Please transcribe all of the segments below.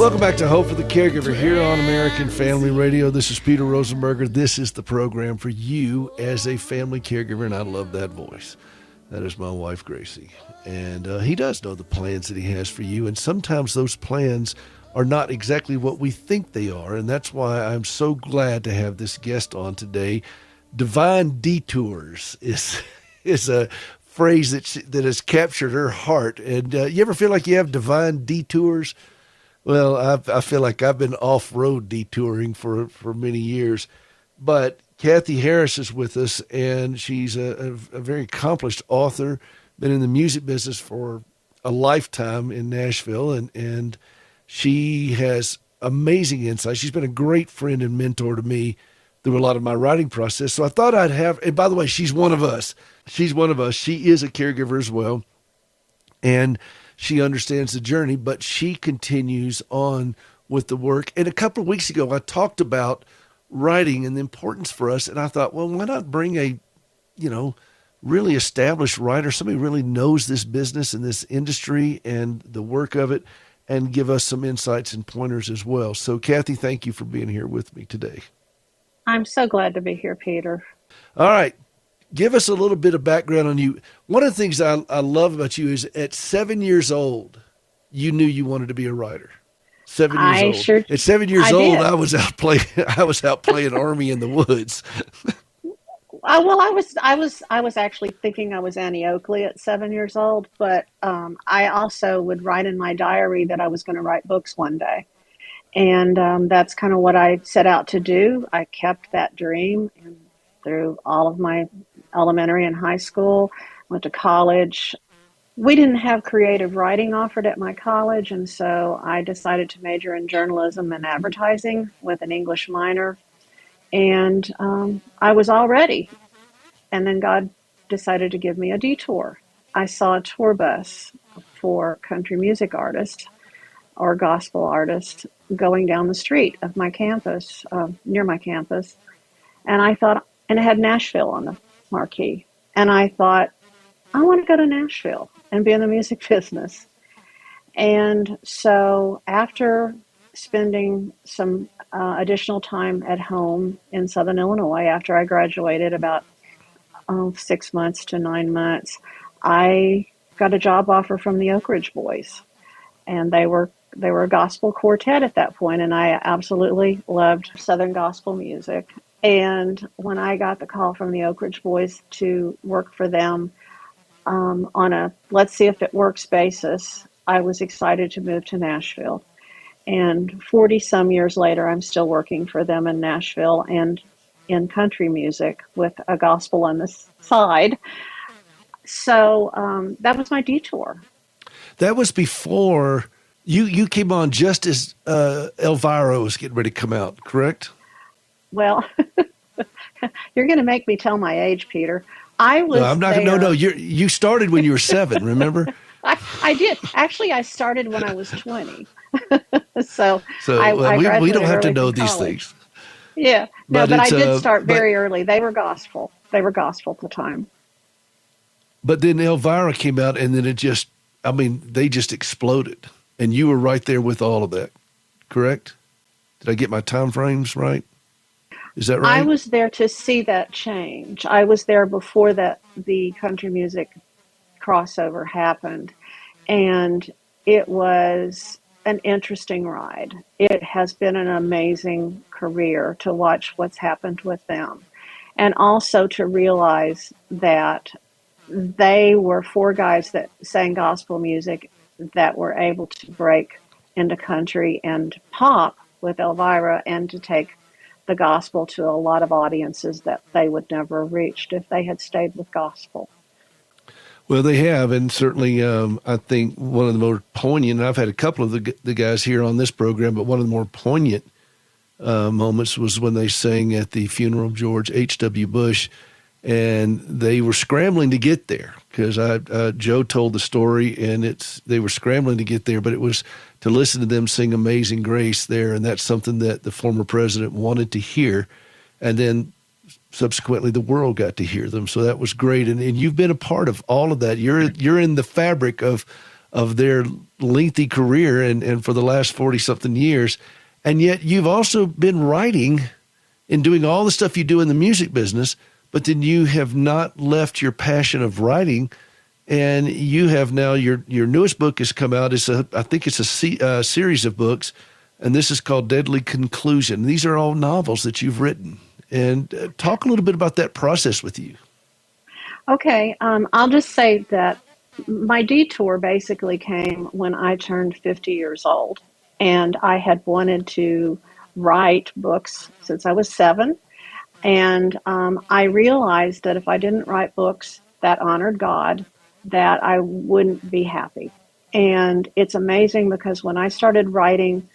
Welcome back to Hope for the Caregiver here on American Family Radio. This is Peter Rosenberger. This is the program for you as a family caregiver, and I love that voice. That is my wife, Gracie. And he does know the plans that he has for you, and sometimes those plans are not exactly what we think they are, and that's why I'm so glad to have this guest on today. Divine detours is a phrase that has captured her heart. And you ever feel like you have divine detours? Well, I feel like I've been off-road detouring for many years. But Kathy Harris is with us, and she's a very accomplished author, been in the music business for a lifetime in Nashville, and she has amazing insight. She's been a great friend and mentor to me through a lot of my writing process. So I thought I'd have, and by the way, she's one of us. She's one of us. She is a caregiver as well. And she understands the journey, but she continues on with the work. And a couple of weeks ago, I talked about writing and the importance for us. And I thought, well, why not bring a, really established writer, somebody who really knows this business and this industry and the work of it, and give us some insights and pointers as well. So Kathy, thank you for being here with me today. I'm so glad to be here, Peter. All right. Give us a little bit of background on you. One of the things I love about you is at 7 years old, you knew you wanted to be a writer. 7 years old. Sure, at 7 years I old, did. I was out playing Army in the woods. I was actually thinking I was Annie Oakley at 7 years old, but I also would write in my diary that I was going to write books one day. And that's kind of what I set out to do. I kept that dream and through all of my elementary and high school, went to college. We didn't have creative writing offered at my college, and so I decided to major in journalism and advertising with an English minor. And I was all ready. And then God decided to give me a detour. I saw a tour bus for country music artists or gospel artists going down the street of my campus, near my campus. And I thought, and it had Nashville on the marquee. And I thought, I want to go to Nashville and be in the music business. And so after spending some additional time at home in Southern Illinois, after I graduated about 6 months to 9 months, I got a job offer from the Oak Ridge Boys. And they were a gospel quartet at that point, and I absolutely loved Southern gospel music. And when I got the call from the Oak Ridge Boys to work for them on a let's see if it works basis, I was excited to move to Nashville. And 40 some years later, I'm still working for them in Nashville and in country music with a gospel on the side. So that was my detour. That was before you came on just as Elvira was getting ready to come out, correct? Well, you're going to make me tell my age, Peter. I was. No, I'm not. No. You started when you were 7. Remember? I did. Actually, I started when I was 20. so we don't have to know these things. Yeah, but I did start very early. They were gospel. They were gospel at the time. But then Elvira came out, and then they just exploded. And you were right there with all of that, correct? Did I get my time frames right? Is that right? I was there to see that change. I was there before the country music crossover happened. And it was an interesting ride. It has been an amazing career to watch what's happened with them. And also to realize that they were 4 guys that sang gospel music that were able to break into country and pop with Elvira and to take the gospel to a lot of audiences that they would never have reached if they had stayed with gospel. Well, they have, and certainly I think one of the more poignant, and I've had a couple of the guys here on this program, but one of the more poignant moments was when they sang at the funeral of George H.W. Bush, and they were scrambling to get there because Joe told the story, and they were scrambling to get there, but it was to listen to them sing Amazing Grace there, and that's something that the former president wanted to hear, and then subsequently the world got to hear them. So that was great. And you've been a part of all of that. You're in the fabric of of their lengthy career and for the last 40 something years. And yet you've also been writing and doing all the stuff you do in the music business, but then you have not left your passion of writing. And you have now your newest book has come out. I think it's a series of books, and this is called Deadly Conclusion. These are all novels that you've written. And talk a little bit about that process with you. Okay, I'll just say that my detour basically came when I turned 50 years old. And I had wanted to write books since I was 7. And I realized that if I didn't write books that honored God, that I wouldn't be happy. And it's amazing because when I started writing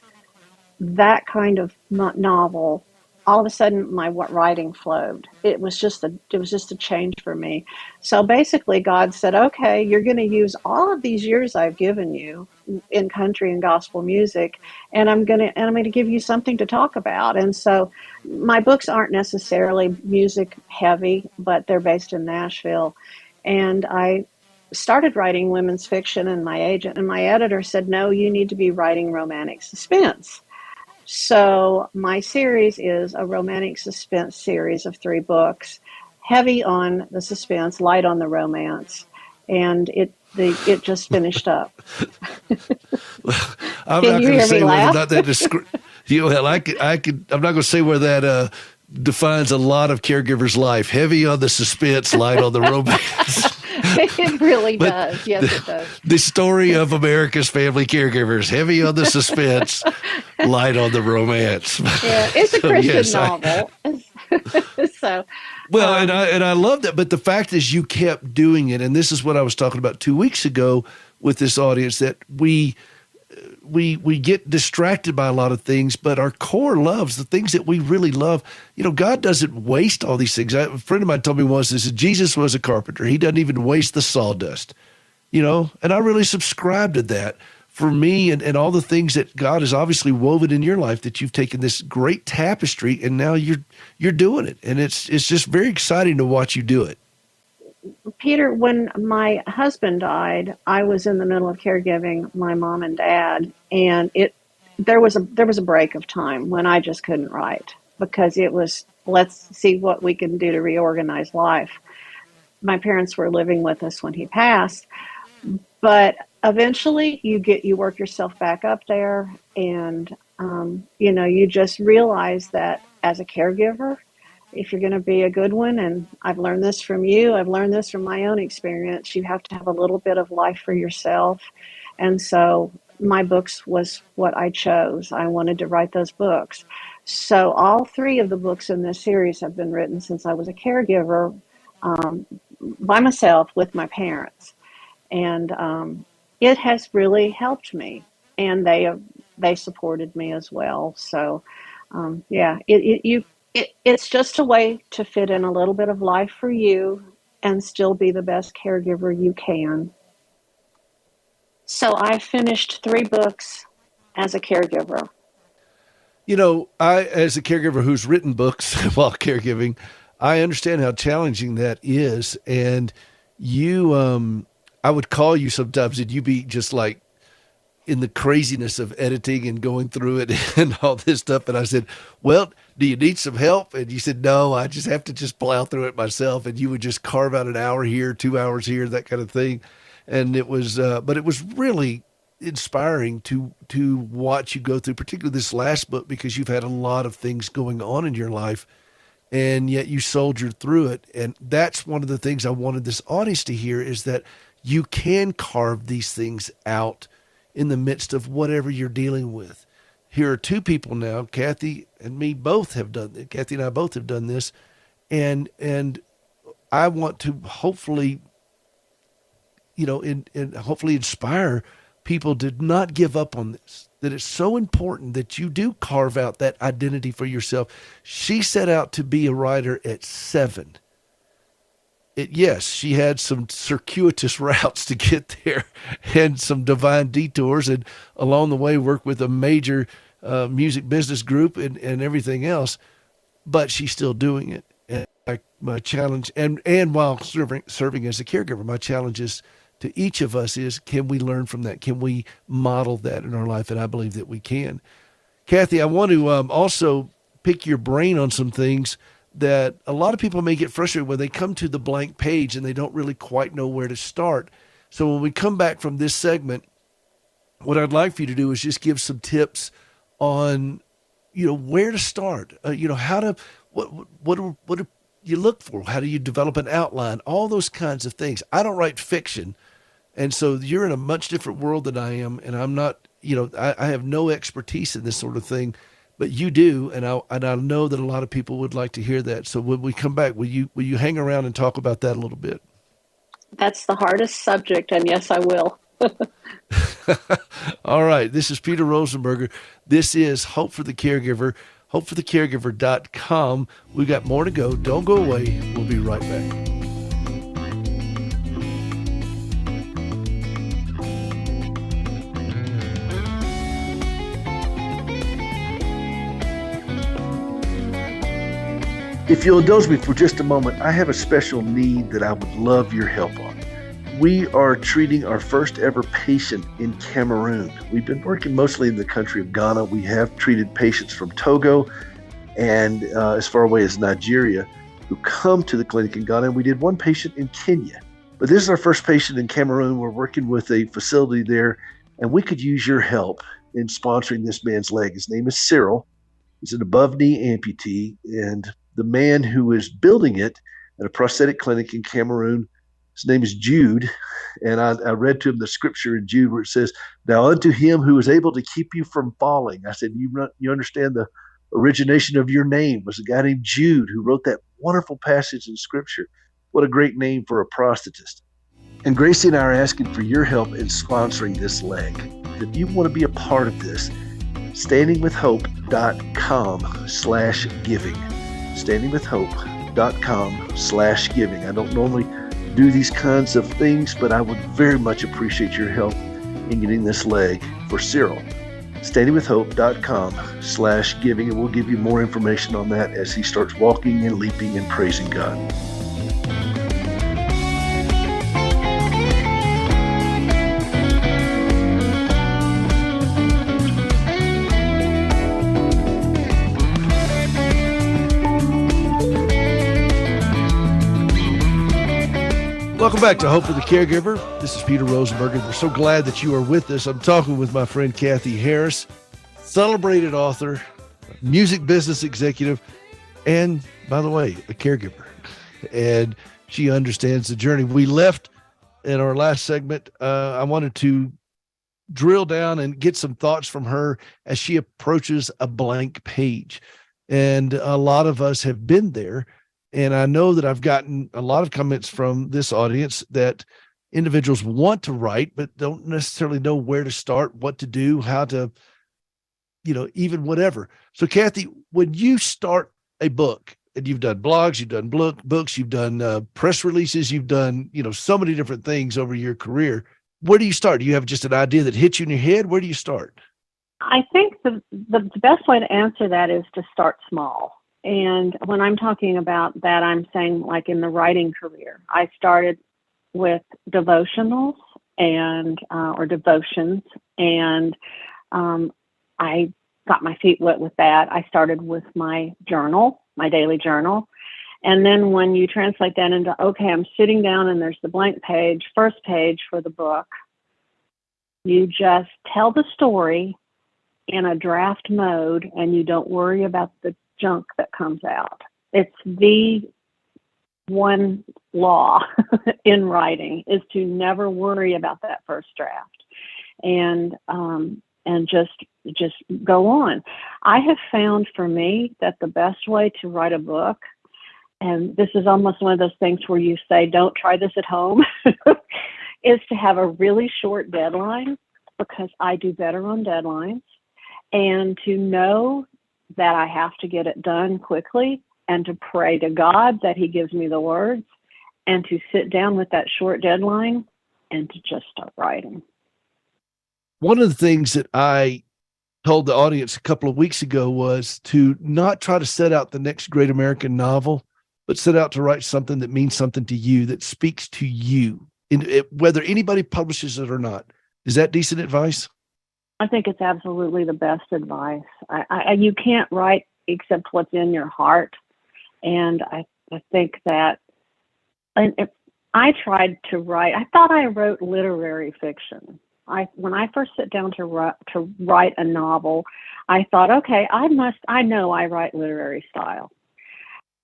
that kind of novel, all of a sudden my writing flowed. It was just a change for me. So basically, God said, "Okay, you're going to use all of these years I've given you in country and gospel music, and I'm going to give you something to talk about." And so, my books aren't necessarily music heavy, but they're based in Nashville, and I started writing women's fiction, and my agent and my editor said, "No, you need to be writing romantic suspense." So my series is a romantic suspense series of 3 books, heavy on the suspense, light on the romance, and it just finished up. I'm Can not you going to hear me say whether or laugh? not that hell, I could. I'm not going to say where that defines a lot of caregivers' life. Heavy on the suspense, light on the romance. It really But does. Yes, it does. the story of America's family caregivers, heavy on the suspense, light on the romance. Yeah, it's a So Christian yes, novel. So, well, and um, I love that. But the fact is, you kept doing it, and this is what I was talking about 2 weeks ago with this audience, that we get distracted by a lot of things, but our core loves, the things that we really love. God doesn't waste all these things. A friend of mine told me once, this is Jesus was a carpenter. He doesn't even waste the sawdust, and I really subscribe to that for me and all the things that God has obviously woven in your life, that you've taken this great tapestry and now you're doing it. And it's just very exciting to watch you do it. Peter, when my husband died, I was in the middle of caregiving my mom and dad, and there was a break of time when I just couldn't write because it was, let's see what we can do to reorganize life. My parents were living with us when he passed, but eventually you work yourself back up there, and you just realize that as a caregiver, if you're going to be a good one, and I've learned this from you, I've learned this from my own experience, you have to have a little bit of life for yourself. And so my books was what I chose. I wanted to write those books. So all 3 of the books in this series have been written since I was a caregiver, um, by myself with my parents, and it has really helped me. And they supported me as well. So yeah, it's just a way to fit in a little bit of life for you and still be the best caregiver you can. So I finished 3 books as a caregiver. I, as a caregiver who's written books while caregiving, I understand how challenging that is. And I would call you sometimes and you'd be just like in the craziness of editing and going through it and all this stuff. And I said, "Well, do you need some help?" And you said, "No, I just have to just plow through it myself." And you would just carve out an hour here, 2 hours here, that kind of thing. And it was, but it was really inspiring to watch you go through, particularly this last book, because you've had a lot of things going on in your life, and yet you soldiered through it. And that's one of the things I wanted this audience to hear, is that you can carve these things out in the midst of whatever you're dealing with. Here are 2 people now, Kathy and me both have done it. Kathy and I both have done this. And I want to hopefully, and hopefully inspire people to not give up on this, that it's so important that you do carve out that identity for yourself. She set out to be a writer at 7. Yes, she had some circuitous routes to get there and some divine detours, and along the way worked with a major music business group and everything else, but she's still doing it. And my challenge, and while serving as a caregiver, my challenge is to each of us is, can we learn from that? Can we model that in our life? And I believe that we can. Kathy, I want to also pick your brain on some things that a lot of people may get frustrated when they come to the blank page and they don't really quite know where to start. So when we come back from this segment, what I'd like for you to do is just give some tips on, where to start, how to, what do you look for? How do you develop an outline? All those kinds of things. I don't write fiction. And so you're in a much different world than I am. And I'm not, I have no expertise in this sort of thing, but you do. And I know that a lot of people would like to hear that. So when we come back, will you hang around and talk about that a little bit? That's the hardest subject. And yes, I will. All right. This is Peter Rosenberger. This is Hope for the Caregiver, hopeforthecaregiver.com. We got more to go. Don't go away. We'll be right back. If you'll indulge me for just a moment, I have a special need that I would love your help on. We are treating our first ever patient in Cameroon. We've been working mostly in the country of Ghana. We have treated patients from Togo and as far away as Nigeria who come to the clinic in Ghana. And we did one patient in Kenya. But this is our first patient in Cameroon. We're working with a facility there, and we could use your help in sponsoring this man's leg. His name is Cyril. He's an above-knee amputee, and the man who is building it at a prosthetic clinic in Cameroon, his name is Jude. And I read to him the scripture in Jude where it says, "Now unto him who is able to keep you from falling." I said, you understand the origination of your name was a guy named Jude who wrote that wonderful passage in scripture. What a great name for a prosthetist. And Gracie and I are asking for your help in sponsoring this leg. If you want to be a part of this, standingwithhope.com/giving. standingwithhope.com/giving. I don't normally do these kinds of things, but I would very much appreciate your help in getting this leg for Cyril. standingwithhope.com/giving, and we'll give you more information on that as he starts walking and leaping and praising God. Welcome back to Hope for the Caregiver. This is Peter Rosenberger. We're so glad that you are with us. I'm talking with my friend Kathy Harris, celebrated author, music business executive, and, by the way, a caregiver. And she understands the journey. We left in our last segment. I wanted to drill down and get some thoughts from her as she approaches a blank page. And a lot of us have been there. And I know that I've gotten a lot of comments from this audience that individuals want to write, but don't necessarily know where to start, what to do, how to, even whatever. So Kathy, when you start a book, and you've done blogs, you've done books, you've done press releases, you've done, so many different things over your career, where do you start? Do you have just an idea that hits you in your head? Where do you start? I think the best way to answer that is to start small. And when I'm talking about that, I'm saying like in the writing career, I started with devotionals and or devotions, and I got my feet wet with that. I started with my journal, my daily journal. And then when you translate that into, okay, I'm sitting down and there's the blank page, first page for the book, you just tell the story in a draft mode and you don't worry about the junk that comes out. It's the one law in writing is to never worry about that first draft and just go on. I have found for me that the best way to write a book, and this is almost one of those things where you say, don't try this at home, is to have a really short deadline, because I do better on deadlines, and to know that I have to get it done quickly, and to pray to God that he gives me the words, and to sit down with that short deadline and to just start writing. One of the things that I told the audience a couple of weeks ago was to not try to set out the next great American novel, but set out to write something that means something to you, that speaks to you. whether anybody publishes it or not. Is that decent advice? I think it's absolutely the best advice. You can't write except what's in your heart. And I think that, and if I tried to write, I thought I wrote literary fiction. When I first sit down to write a novel, I thought, okay, I know I write literary style.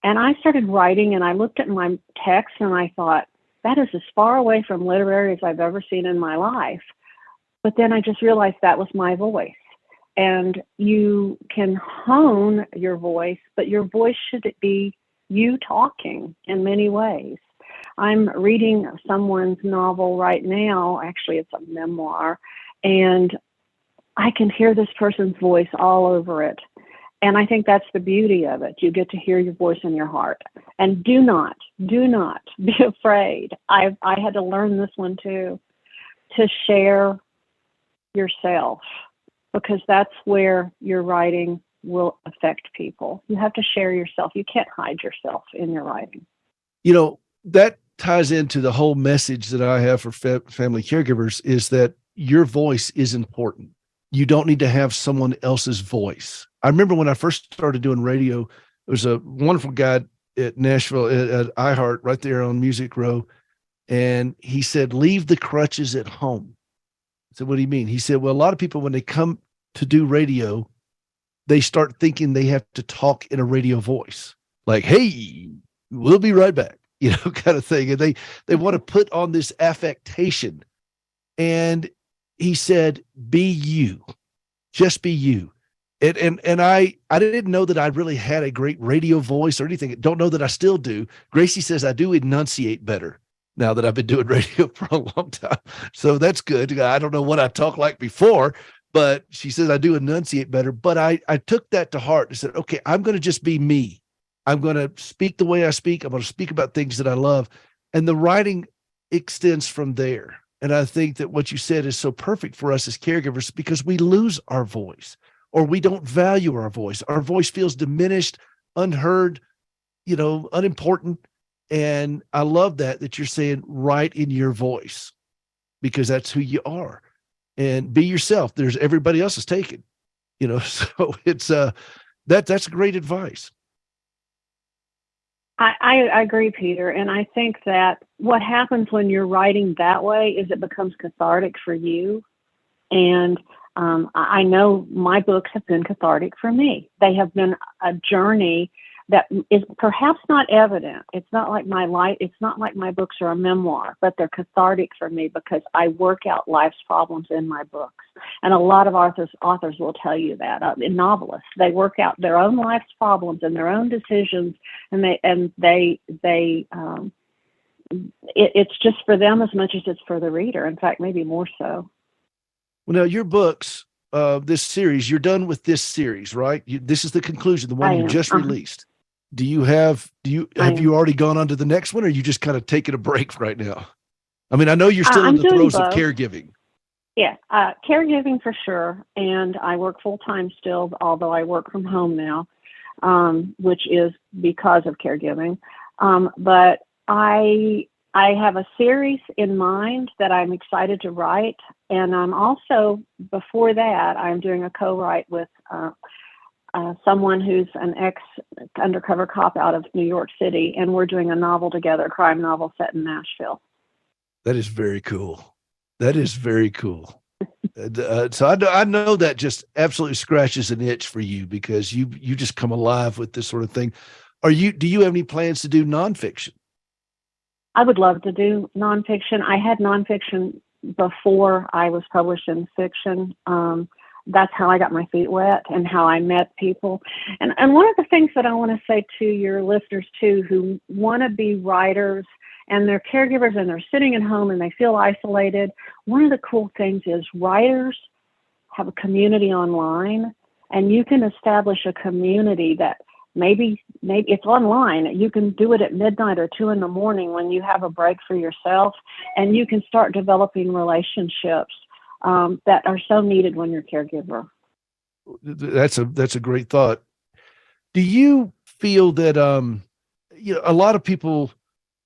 And I started writing, and I looked at my text, and I thought, that is as far away from literary as I've ever seen in my life. But then I just realized that was my voice. And you can hone your voice, but your voice should be you talking in many ways. I'm reading someone's novel right now. Actually, it's a memoir. And I can hear this person's voice all over it. And I think that's the beauty of it. You get to hear your voice in your heart. And do not be afraid. I had to learn this one too, to share yourself, because that's where your writing will affect people. You have to share yourself. You can't hide yourself in your writing. That ties into the whole message that I have for family caregivers, is that your voice is important. You don't need to have someone else's voice. I remember when I first started doing radio, there was a wonderful guy at Nashville at iHeart right there on Music Row. And he said, leave the crutches at home. I said, what do you mean? He said, well, a lot of people, when they come to do radio, they start thinking they have to talk in a radio voice, like, hey, we'll be right back, kind of thing. And they want to put on this affectation. And he said, be you, just be you. And I didn't know that I really had a great radio voice or anything. Don't know that I still do. Gracie says I do enunciate better now that I've been doing radio for a long time. So that's good. I don't know what I talked like before, but she says I do enunciate better. But I took that to heart and said, okay, I'm going to just be me. I'm going to speak the way I speak. I'm going to speak about things that I love. And the writing extends from there. And I think that what you said is so perfect for us as caregivers, because we lose our voice, or we don't value our voice. Our voice feels diminished, unheard, unimportant. And I love that you're saying write in your voice, because that's who you are, and be yourself. There's everybody else is taken, so it's that's great advice. I agree, Peter. And I think that what happens when you're writing that way is it becomes cathartic for you. And I know my books have been cathartic for me. They have been a journey that is perhaps not evident. It's not like my books are a memoir, but they're cathartic for me because I work out life's problems in my books. And a lot of authors will tell you that. Novelists, they work out their own life's problems and their own decisions, and it's just for them as much as it's for the reader. In fact, maybe more so. Well, now your books, this series, you're done with this series, right? This is the conclusion, the one you just released. Have you already gone on to the next one, or are you just kind of taking a break right now? I mean, I know you're still in the throes of caregiving. Yeah, caregiving for sure. And I work full time still, although I work from home now, which is because of caregiving. But I have a series in mind that I'm excited to write. And I'm also, before that, I'm doing a co-write with someone who's an ex-undercover cop out of New York City. And we're doing a novel together, a crime novel set in Nashville. That is very cool. That is very cool. So I know that just absolutely scratches an itch for you, because you just come alive with this sort of thing. Do you have any plans to do nonfiction? I would love to do nonfiction. I had nonfiction before I was published in fiction. That's how I got my feet wet and how I met people. And one of the things that I want to say to your listeners too, who want to be writers and they're caregivers and they're sitting at home and they feel isolated, one of the cool things is writers have a community online, and you can establish a community that maybe it's online. You can do it at midnight or 2 a.m. when you have a break for yourself, and you can start developing relationships that are so needed when you're a caregiver. That's a great thought. Do you feel that a lot of people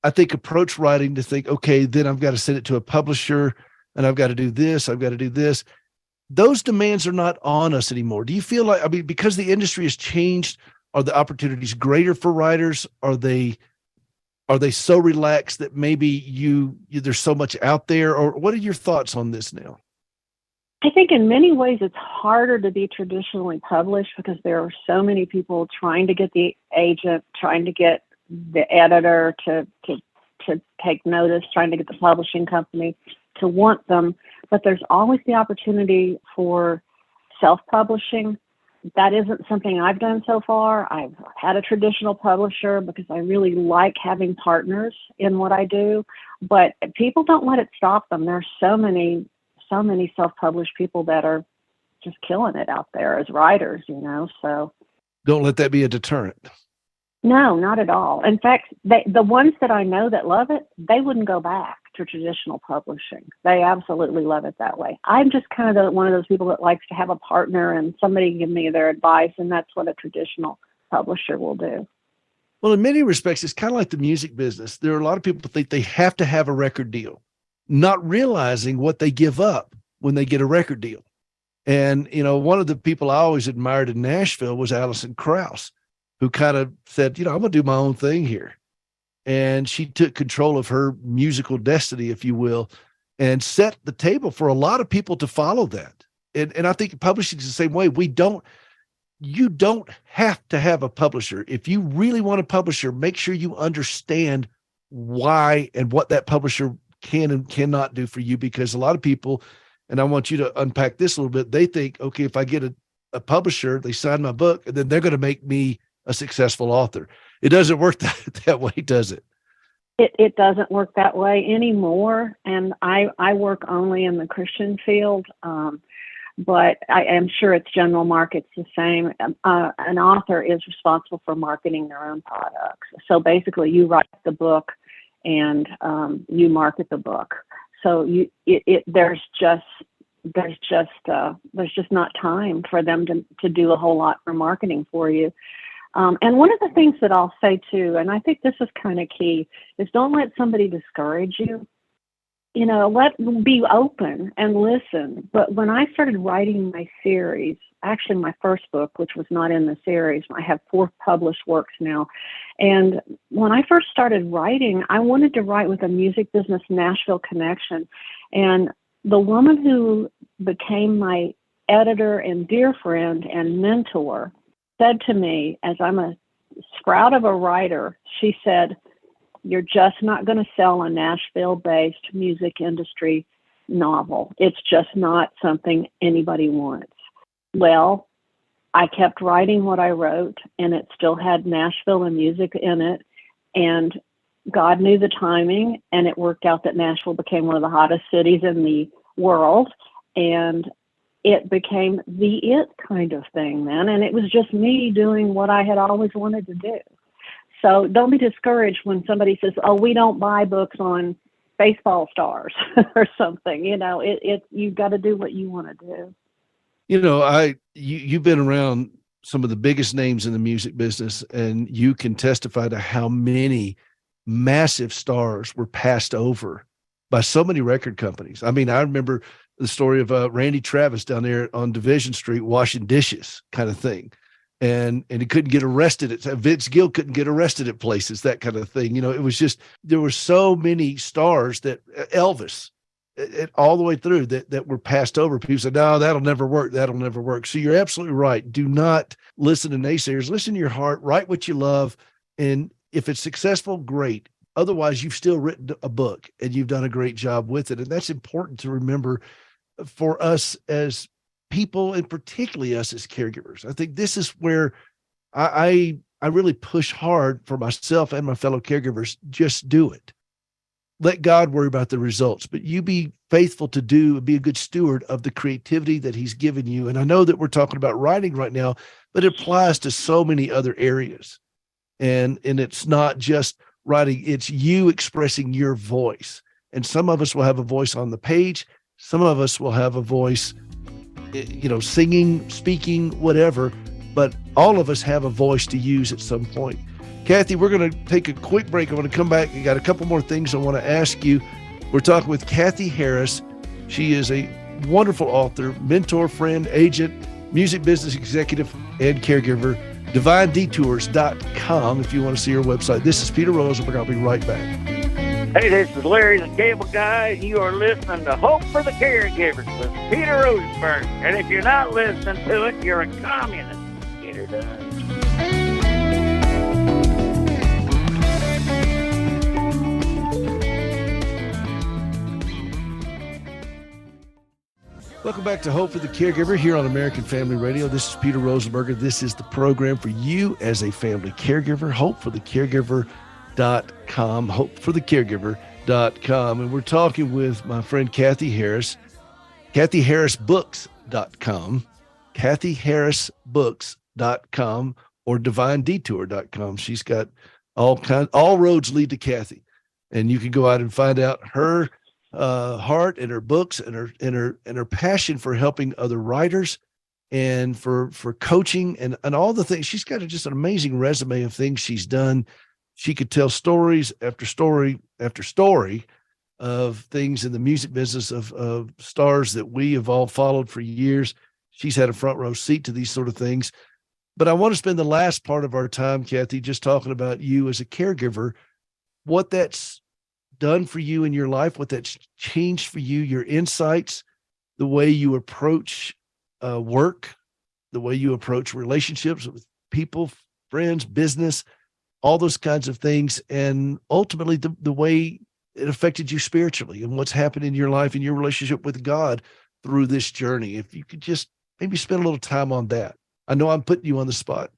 I think, approach writing to think, okay, then I've got to send it to a publisher and I've got to do this. I've got to do this. Those demands are not on us anymore. Do you feel like, I mean, because the industry has changed, are the opportunities greater for writers? Are they so relaxed that maybe there's so much out there? Or what are your thoughts on this now? I think in many ways it's harder to be traditionally published because there are so many people trying to get the agent, trying to get the editor to take notice, trying to get the publishing company to want them. But there's always the opportunity for self-publishing. That isn't something I've done so far. I've had a traditional publisher because I really like having partners in what I do, but people don't let it stop them. There are so many self-published people that are just killing it out there as writers, so. Don't let that be a deterrent. No, not at all. In fact, the ones that I know that love it, they wouldn't go back to traditional publishing. They absolutely love it that way. I'm just kind of one of those people that likes to have a partner and somebody give me their advice, and that's what a traditional publisher will do. Well, in many respects, it's kind of like the music business. There are a lot of people who think they have to have a record deal, not realizing what they give up when they get a record deal. And, one of the people I always admired in Nashville was Alison Krauss, who kind of said, I'm going to do my own thing here. And she took control of her musical destiny, if you will, and set the table for a lot of people to follow that. And I think publishing is the same way. You don't have to have a publisher. If you really want a publisher, make sure you understand why and what that publisher can and cannot do for you, because a lot of people, and I want you to unpack this a little bit, they think, okay, if I get a publisher, they sign my book, and then they're going to make me a successful author. It doesn't work that way, does it? It doesn't work that way anymore. And I work only in the Christian field, but I am sure it's general market's the same. An author is responsible for marketing their own products. So basically, you write the book and you market the book. So there's just not time for them to do a whole lot for marketing for you. And one of the things that I'll say too, and I think this is kind of key, is don't let somebody discourage you. Be open and listen. But when I started writing my series, actually my first book, which was not in the series, I have 4 published works now. And when I first started writing, I wanted to write with a music business Nashville connection. And the woman who became my editor and dear friend and mentor said to me, as I'm a sprout of a writer, she said, "You're just not going to sell a Nashville-based music industry novel. It's just not something anybody wants." Well, I kept writing what I wrote, and it still had Nashville and music in it. And God knew the timing, and it worked out that Nashville became one of the hottest cities in the world. And it became the it kind of thing then. And it was just me doing what I had always wanted to do. So don't be discouraged when somebody says, "Oh, we don't buy books on baseball stars," or something. You've got to do what you want to do. You've been around some of the biggest names in the music business, and you can testify to how many massive stars were passed over by so many record companies. I mean, I remember the story of Randy Travis down there on Division Street washing dishes, kind of thing. And he couldn't get arrested. Vince Gill couldn't get arrested at places, that kind of thing. It was just, there were so many stars that Elvis, all the way through that were passed over. People said, "No, that'll never work. That'll never work." So you're absolutely right. Do not listen to naysayers. Listen to your heart, write what you love. And if it's successful, great. Otherwise, you've still written a book and you've done a great job with it. And that's important to remember for us as people, and particularly us as caregivers. I think this is where I really push hard for myself and my fellow caregivers. Just do it. Let God worry about the results, but you be faithful to do and be a good steward of the creativity that he's given you. And I know that we're talking about writing right now, but it applies to so many other areas. And it's not just writing, it's you expressing your voice. And some of us will have a voice on the page. Some of us will have a voice, singing, speaking, whatever, but all of us have a voice to use at some point. Kathy, we're going to take a quick break. I want to come back. I got a couple more things I want to ask you. We're talking with Kathy Harris. She is a wonderful author, mentor, friend, agent, music business executive, and caregiver. DivineDetours.com if you want to see her website. This is Peter Rosenberg. I'll be right back. Hey, this is Larry the Cable Guy, and you are listening to Hope for the Caregivers with Peter Rosenberg. And if you're not listening to it, you're a communist. Get her done. Welcome back to Hope for the Caregiver here on American Family Radio. This is Peter Rosenberger. This is the program for you as a family caregiver. HopeForTheCaregiver.com. HopeForTheCaregiver.com. And we're talking with my friend Kathy Harris. KathyHarrisBooks.com. KathyHarrisBooks.com or DivineDetour.com. She's got all roads lead to Kathy. And you can go out and find out her heart and her books and her passion for helping other writers and for coaching and all the things. She's got just an amazing resume of things she's done. She could tell stories after story after story of things in the music business of stars that we have all followed for years. She's had a front row seat to these sort of things. But I want to spend the last part of our time, Kathy, just talking about you as a caregiver, what that's done for you in your life, what that's changed for you, your insights, the way you approach work, the way you approach relationships with people, friends, business, all those kinds of things, and ultimately the way it affected you spiritually and what's happened in your life and your relationship with God through this journey. If you could just maybe spend a little time on that. I know I'm putting you on the spot.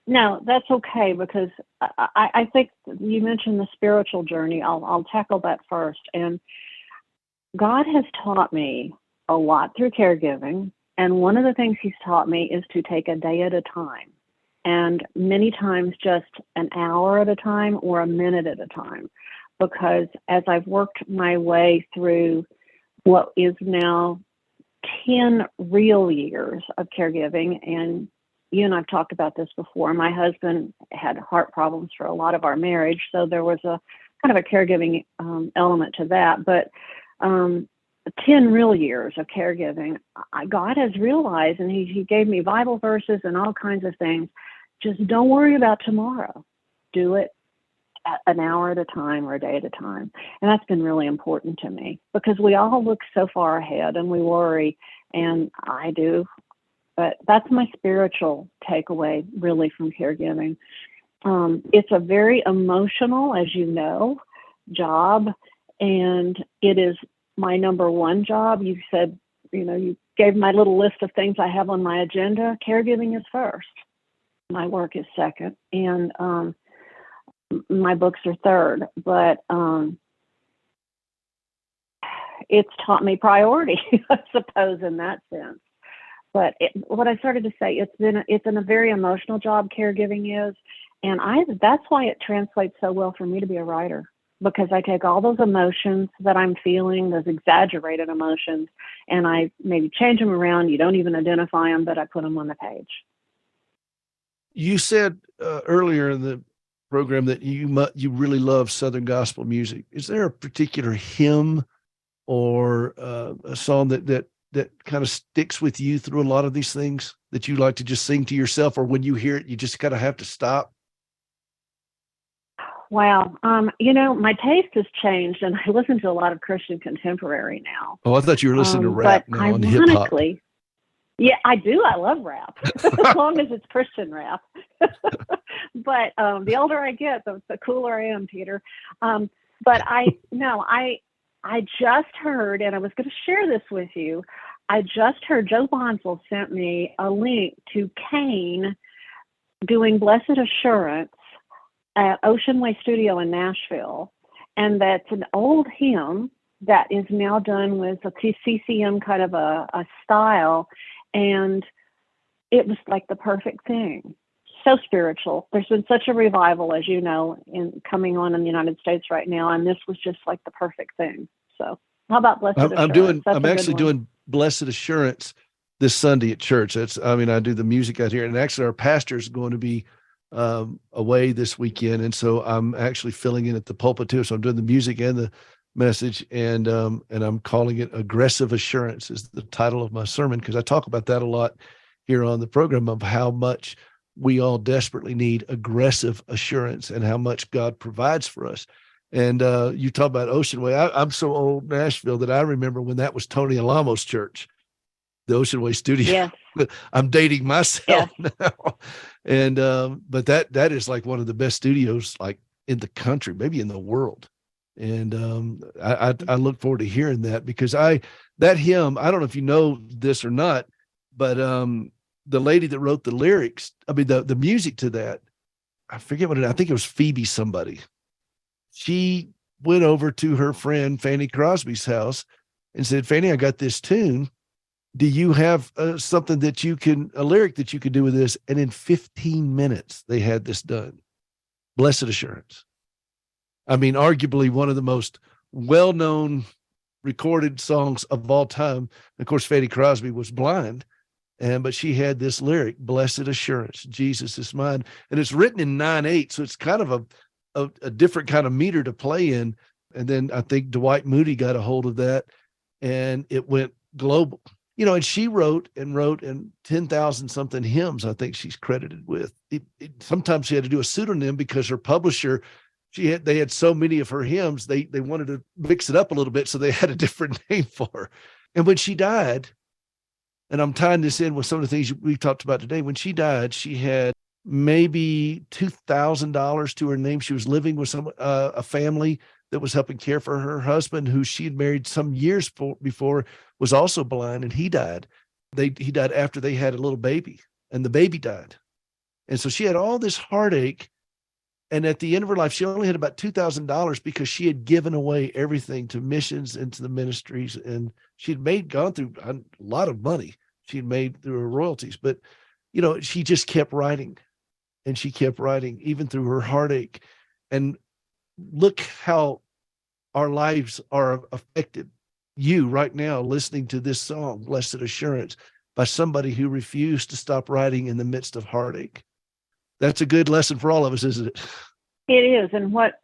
No, that's okay, because I think you mentioned the spiritual journey. I'll tackle that first. And God has taught me a lot through caregiving. And one of the things he's taught me is to take a day at a time, and many times just an hour at a time or a minute at a time. Because as I've worked my way through what is now 10 real years of caregiving, and you and I've talked about this before. My husband had heart problems for a lot of our marriage, so there was a kind of a caregiving element to that. But 10 real years of caregiving, God has realized, and he gave me Bible verses and all kinds of things. Just don't worry about tomorrow. Do it an hour at a time or a day at a time. And that's been really important to me, because we all look so far ahead and we worry, and I do. But that's my spiritual takeaway, really, from caregiving. It's a very emotional, as you know, job, and it is my number one job. You said, you gave my little list of things I have on my agenda. Caregiving is first. My work is second, and my books are third. But it's taught me priority, I suppose, in that sense. But what I started to say, it's a very emotional job, caregiving is, and that's why it translates so well for me to be a writer, because I take all those emotions that I'm feeling, those exaggerated emotions, and I maybe change them around. You don't even identify them, but I put them on the page. You said earlier in the program that you really love Southern gospel music. Is there a particular hymn or a song that kind of sticks with you through a lot of these things that you like to just sing to yourself, or when you hear it, you just kind of have to stop? Wow. My taste has changed, and I listen to a lot of Christian contemporary now. Oh, I thought you were listening to rap but now and hip hop. Yeah, I do. I love rap, as long as it's Christian rap. But the older I get, the cooler I am, Peter. But I just heard, and I was going to share this with you. I just heard Joe Bonsall sent me a link to Kane doing Blessed Assurance at Ocean Way Studio in Nashville. And that's an old hymn that is now done with a CCM kind of a style. And it was like the perfect thing. So spiritual. There's been such a revival, as you know, coming on in the United States right now. And this was just like the perfect thing. So how about Blessed Assurance? I'm actually doing Blessed Assurance this Sunday at church. I do the music out here. And actually our pastor is going to be away this weekend. And so I'm actually filling in at the pulpit too. So I'm doing the music and the message, and I'm calling it Aggressive Assurance is the title of my sermon, because I talk about that a lot here on the program, of how much we all desperately need aggressive assurance and how much God provides for us. And you talk about Ocean Way. I'm so old, Nashville, that I remember when that was Tony Alamo's church, the Ocean Way studio. Yes. I'm dating myself now. And but that is like one of the best studios like in the country, maybe in the world. And I look forward to hearing that, because that hymn, I don't know if you know this or not, but the lady that wrote the lyrics, I mean the music to that, I forget I think it was Phoebe somebody. She went over to her friend Fanny Crosby's house and said, "Fanny, I got this tune. Do you have something that a lyric that you could do with this?" And in 15 minutes, they had this done. Blessed Assurance. I mean, arguably one of the most well-known recorded songs of all time. Of course, Fanny Crosby was blind, but she had this lyric, Blessed Assurance, Jesus is mine. And it's written in 9/8, so it's kind of a different kind of meter to play in. And then I think Dwight Moody got a hold of that, and it went global. And she wrote and 10,000 something hymns, I think she's credited with. Sometimes she had to do a pseudonym because her publisher, they had so many of her hymns, they wanted to mix it up a little bit, so they had a different name for her. And when she died, and I'm tying this in with some of the things we've talked about today, when she died, she had maybe $2,000 to her name. She was living with a family that was helping care for her husband, who she had married some years before, was also blind, and he died. He died after they had a little baby, and the baby died. And so she had all this heartache. And at the end of her life, she only had about $2,000 because she had given away everything to missions and to the ministries. And she'd gone through a lot of money she'd made through her royalties. But, she just kept writing, and she kept writing even through her heartache. And look how our lives are affected. You right now listening to this song, Blessed Assurance, by somebody who refused to stop writing in the midst of heartache. That's a good lesson for all of us, isn't it? It is. And what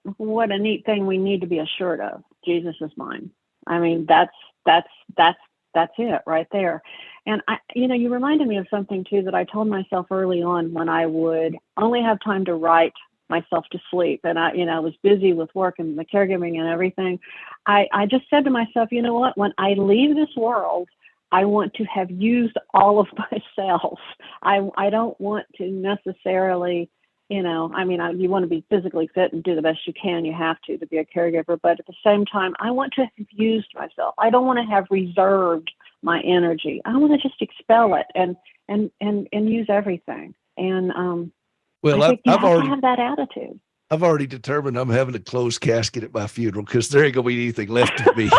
a neat thing we need to be assured of. Jesus is mine. I mean, that's it right there. And you reminded me of something too that I told myself early on when I would only have time to write myself to sleep. And I was busy with work and the caregiving and everything. I just said to myself, you know what, when I leave this world, I want to have used all of myself. I don't want to necessarily, you want to be physically fit and do the best you can. You have to be a caregiver. But at the same time, I want to have used myself. I don't want to have reserved my energy. I want to just expel it and use everything. And well, I think you I've have already to have that attitude. I've already determined I'm having a closed casket at my funeral, because there ain't gonna be anything left of me.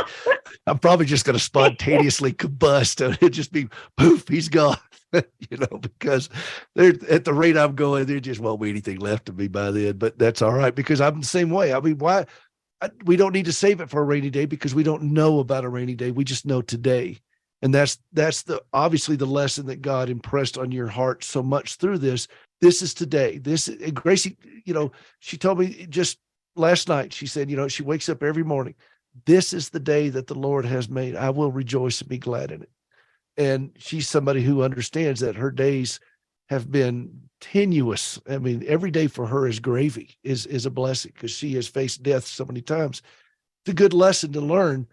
I'm probably just gonna spontaneously combust, and it just be poof, he's gone. Because at the rate I'm going, there just won't be anything left of me by then. But that's all right, because I'm the same way. I mean, we don't need to save it for a rainy day, because we don't know about a rainy day. We just know today. And that's obviously the lesson that God impressed on your heart so much through this. This is today. Gracie, she told me just last night, she said, she wakes up every morning. This is the day that the Lord has made. I will rejoice and be glad in it. And she's somebody who understands that her days have been tenuous. I mean, every day for her is gravy, is a blessing, because she has faced death so many times. The good lesson to learn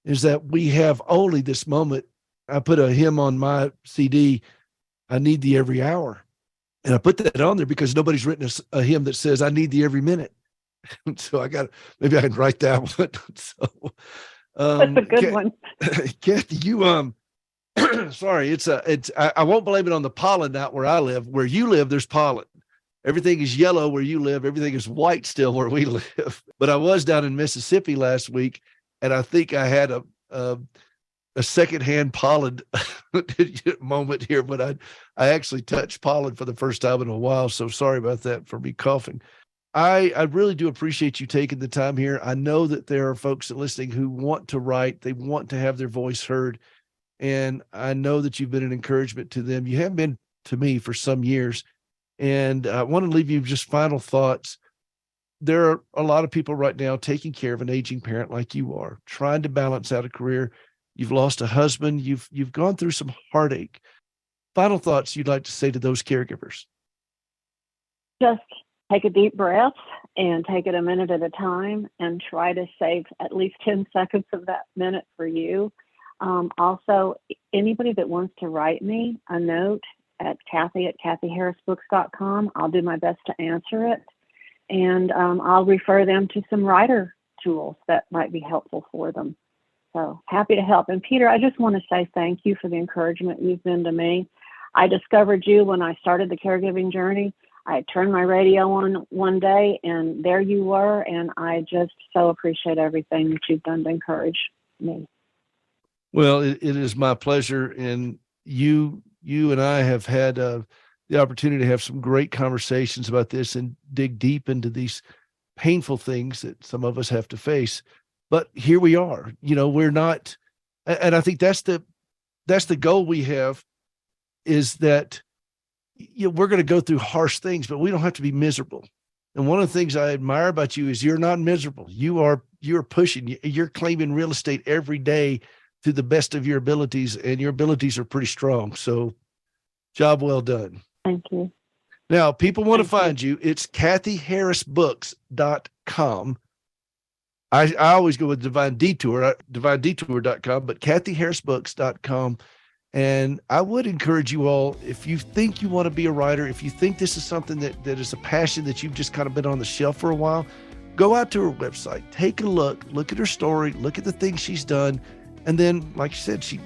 is that we have only this moment. I put a hymn on my CD, I Need Thee Every Hour. And I put that on there because nobody's written a hymn that says, I need thee every minute. So maybe I can write that one. So, that's a good one. Kathy, you, sorry, I won't blame it on the pollen out where I live. Where you live, there's pollen. Everything is yellow where you live. Everything is white still where we live. But I was down in Mississippi last week, and I think I had a secondhand pollen moment here, but I actually touched pollen for the first time in a while. So sorry about that for me coughing. I really do appreciate you taking the time here. I know that there are folks listening who want to write. They want to have their voice heard. And I know that you've been an encouragement to them. You have been to me for some years. And I want to leave you just final thoughts. There are a lot of people right now taking care of an aging parent like you are, trying to balance out a career. You've lost a husband. You've gone through some heartache. Final thoughts you'd like to say to those caregivers? Just take a deep breath and take it a minute at a time and try to save at least 10 seconds of that minute for you. Also, anybody that wants to write me a note at Kathy@KathyHarrisBooks.com, I'll do my best to answer it. And I'll refer them to some writer tools that might be helpful for them. So happy to help. And Peter, I just want to say thank you for the encouragement you've been to me. I discovered you when I started the caregiving journey. I turned my radio on one day and there you were. And I just so appreciate everything that you've done to encourage me. Well, it is my pleasure. And you and I have had the opportunity to have some great conversations about this and dig deep into these painful things that some of us have to face. But here we are. We're not, and I think that's the goal we have, is that we're going to go through harsh things, but we don't have to be miserable. And one of the things I admire about you is you're not miserable. You're pushing, you're claiming real estate every day to the best of your abilities, and your abilities are pretty strong. So job well done. Thank you. Now, people want to find you. It's KathyHarrisBooks.com. I always go with Divine Detour, DivineDetour.com, but KathyHarrisBooks.com. And I would encourage you all, if you think you want to be a writer, if you think this is something that is a passion that you've just kind of been on the shelf for a while, go out to her website, take a look at her story, look at the things she's done. And then, like you said, she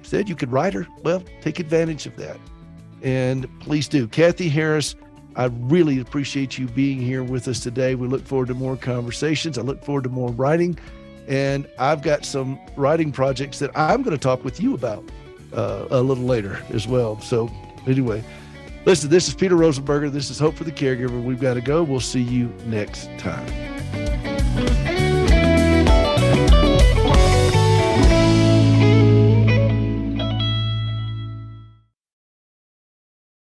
said you could write her. Well, take advantage of that. And please do. Kathy Harris, I really appreciate you being here with us today. We look forward to more conversations. I look forward to more writing. And I've got some writing projects that I'm going to talk with you about a little later as well. So anyway, listen, this is Peter Rosenberger. This is Hope for the Caregiver. We've got to go. We'll see you next time.